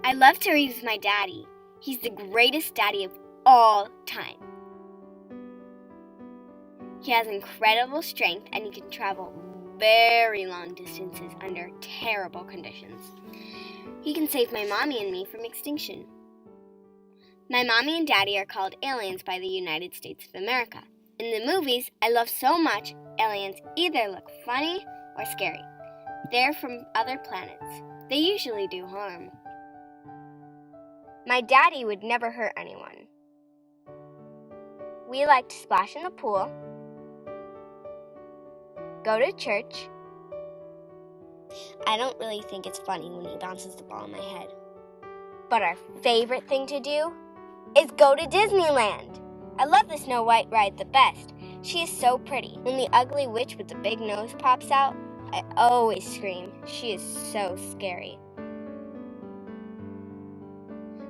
I love to read with my daddy. He's the greatest daddy of all time. He has incredible strength and he can travel very long distances under terrible conditions. He can save my mommy and me from extinction. My mommy and daddy are called aliens by the United States of America. In the movies I love so much, aliens either look funny or scary. They're from other planets. They usually do harm. My daddy would never hurt anyone. We like to splash in the pool, go to church. I don't really think it's funny when he bounces the ball in my head. But our favorite thing to do is go to Disneyland. I love the Snow White ride the best. She is so pretty. When the ugly witch with the big nose pops out, I always scream. She is so scary.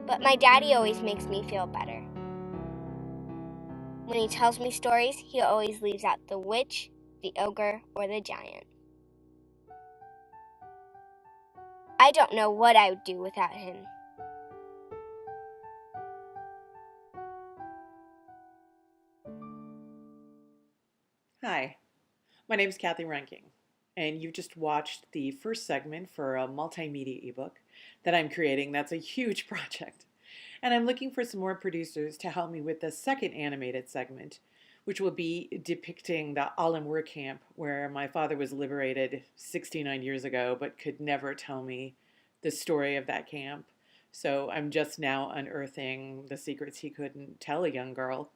But my daddy always makes me feel better. When he tells me stories, he always leaves out the witch, the ogre, or the giant. I don't know what I would do without him. Hi, my name is Kathy Ranking, and you've just watched the first segment for a multimedia ebook that I'm creating. That's a huge project. And I'm looking for some more producers to help me with the second animated segment, which will be depicting the Alam work camp where my father was liberated 69 years ago but could never tell me the story of that camp. So I'm just now unearthing the secrets he couldn't tell a young girl.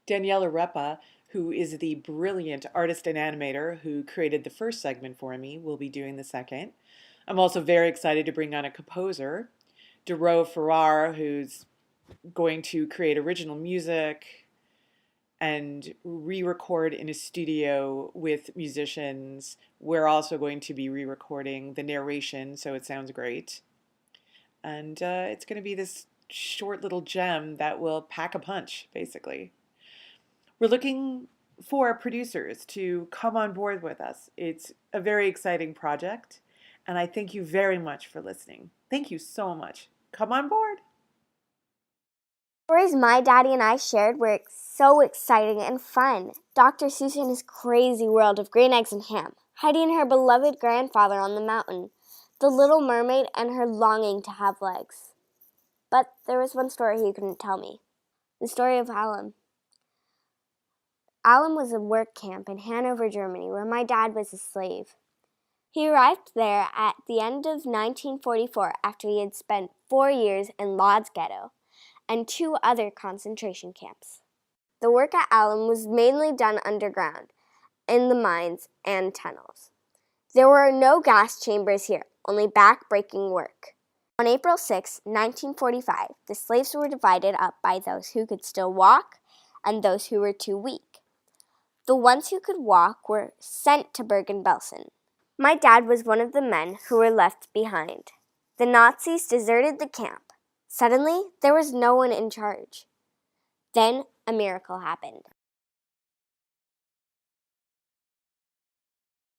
Daniela Repa, who is the brilliant artist and animator who created the first segment for me, will be doing the second. I'm also very excited to bring on a composer, Dero Farrar, who's going to create original music and re-record in a studio with musicians. We're also going to be re-recording the narration, so it sounds great. And it's going to be this short little gem that will pack a punch, basically. We're looking for producers to come on board with us. It's a very exciting project, and I thank you very much for listening. Thank you so much. Come on board. Stories my daddy and I shared were so exciting and fun. Dr. Seuss and his crazy world of green eggs and ham, Heidi and her beloved grandfather on the mountain, The Little Mermaid and her longing to have legs. But there was one story he couldn't tell me, the story of Alam. Alam was a work camp in Hanover, Germany, where my dad was a slave. He arrived there at the end of 1944 after he had spent 4 years in Lodz Ghetto and 2 other concentration camps. The work at Alam was mainly done underground, in the mines and tunnels. There were no gas chambers here, only back-breaking work. On April 6, 1945, the slaves were divided up by those who could still walk and those who were too weak. The ones who could walk were sent to Bergen-Belsen. My dad was one of the men who were left behind. The Nazis deserted the camp. Suddenly, there was no one in charge. Then a miracle happened.